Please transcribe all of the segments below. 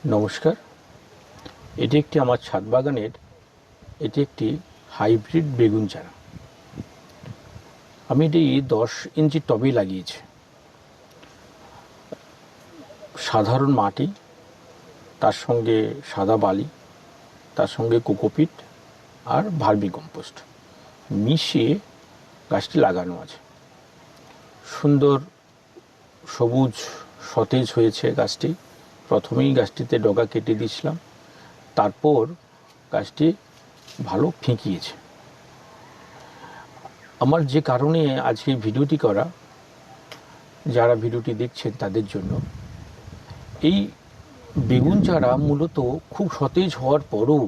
নমস্কার। এটি একটি আমার ছাদ বাগানের এটি একটি হাইব্রিড বেগুন চারা। আমি এটি 10 ইঞ্চি টবে লাগিয়েছি। সাধারণ মাটি, তার সঙ্গে সাদা বালি, তার সঙ্গে কোকোপিট আর ভার্মি কম্পোস্ট মিশিয়ে গাছটি লাগানো আছে। সুন্দর সবুজ সতেজ হয়েছে গাছটি। প্রথমেই গাছটিতে ডগা কেটে দিয়েছিলাম, তারপর গাছটি ভালো ফেঁকিয়েছে। আমার যে কারণে আজকে ভিডিওটি করা, যারা ভিডিওটি দেখছেন তাদের জন্য, এই বেগুন চারা মূলত খুব সতেজ হওয়ার পরও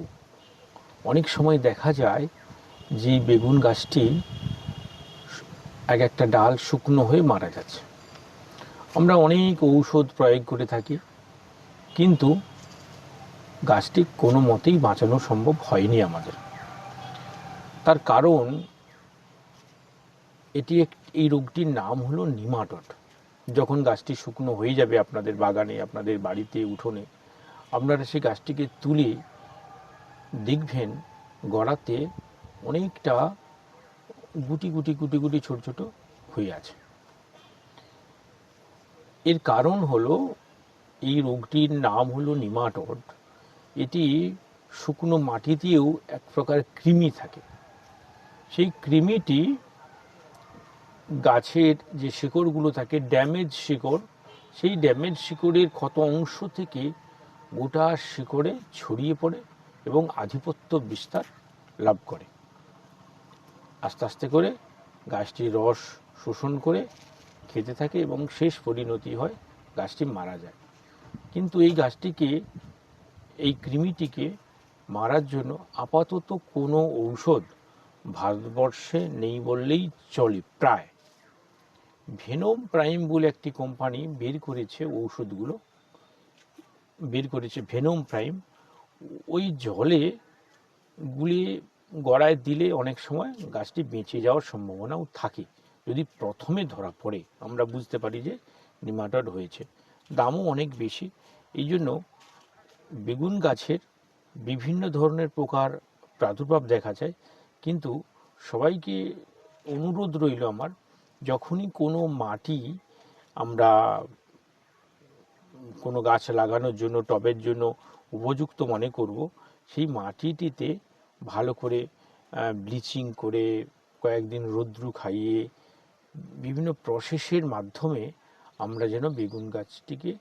অনেক সময় দেখা যায় যে বেগুন গাছটি এক একটা ডাল শুকনো হয়ে মারা যাচ্ছে। আমরা অনেক ঔষধ প্রয়োগ করে থাকি, কিন্তু গাছটি কোনো মতেই বাঁচানো সম্ভব হয়নি আমাদের। তার কারণ এই রোগটির নাম হলো নিমাটোড। যখন গাছটি শুকনো হয়ে যাবে আপনাদের বাগানে, আপনাদের বাড়িতে, উঠোনে, আপনারা সেই গাছটিকে তুলে দেখবেন গোড়াতে অনেকটা গুটি গুটি গুটি গুটি ছোট ছোট হয়ে আছে। এর কারণ হলো, এই রোগটির নাম হলো নিমাটোড। এটি শুকনো মাটিতেও এক প্রকার কৃমি থাকে। সেই কৃমিটি গাছের যে শিকড়গুলো থাকে, ড্যামেজ শিকড়, সেই ড্যামেজ শিকড়ের ক্ষত অংশ থেকে গোটা শিকড়ে ছড়িয়ে পড়ে এবং আধিপত্য বিস্তার লাভ করে। আস্তে আস্তে করে গাছটি রস শোষণ করে খেতে থাকে এবং শেষ পরিণতি হয় গাছটি মারা যায়। কিন্তু এই কৃমিটিকে মারার জন্য আপাতত কোনো ঔষধ ভারতবর্ষে নেই বললেই চলে। প্রায় ভেনম প্রাইম বলে একটি কোম্পানি বের করেছে ভেনম প্রাইম। ওই জলে গুলিয়ে গড়ায় দিলে অনেক সময় গাছটি বেঁচে যাওয়ার সম্ভাবনাও থাকে, যদি প্রথমে ধরা পড়ে আমরা বুঝতে পারি যে নিমাটোড হয়েছে। দামও অনেক বেশি। এই জন্য বেগুন গাছের বিভিন্ন ধরনের পোকার প্রাদুর্ভাব দেখা যায়। কিন্তু সবাইকে অনুরোধ রইল আমার, যখনই কোনো মাটি আমরা কোনো গাছ লাগানোর জন্য, টবের জন্য উপযুক্ত মনে করব, সেই মাটিটিতে ভালো করে ব্লিচিং করে, কয়েকদিন রৌদ্র খাইয়ে, বিভিন্ন প্রসেসের মাধ্যমে আমরা যেন বেগুন গাছটিকে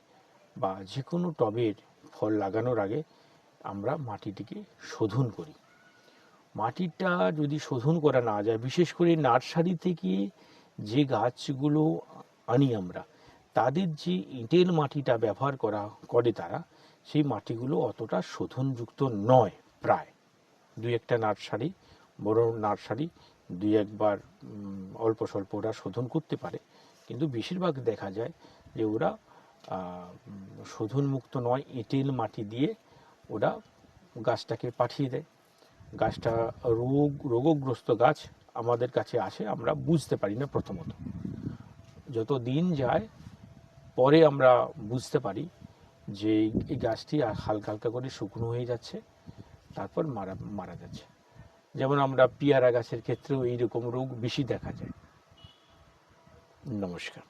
বা যে কোনো টবের ফল লাগানোর আগে আমরা মাটিটিকে শোধন করি। মাটিটা যদি শোধন করা না যায়, বিশেষ করে নার্সারি থেকে যে গাছগুলো আনি আমরা, তাদের যে এঁটেল মাটিটা ব্যবহার করে তারা, সেই মাটিগুলো অতটা শোধনযুক্ত নয়। প্রায় দুই একটা নার্সারি, বড় নার্সারি, দুই একবার অল্প স্বল্প ওরা শোধন করতে পারে, কিন্তু বেশিরভাগ দেখা যায় যে ওরা শোধনমুক্ত নয়, এঁটেল মাটি দিয়ে ওরা গাছটাকে পাঠিয়ে দেয়। গাছটা রোগগ্রস্ত গাছ আমাদের কাছে আসে, আমরা বুঝতে পারি না প্রথমত। যত দিন যায় পরে আমরা বুঝতে পারি যে এই গাছটি হালকা হালকা করে শুকনো হয়ে যাচ্ছে, তারপর মারা যাচ্ছে। যেমন আমরা পেয়ারা গাছের ক্ষেত্রেও এইরকম রোগ বেশি দেখা যায়। নমস্কার।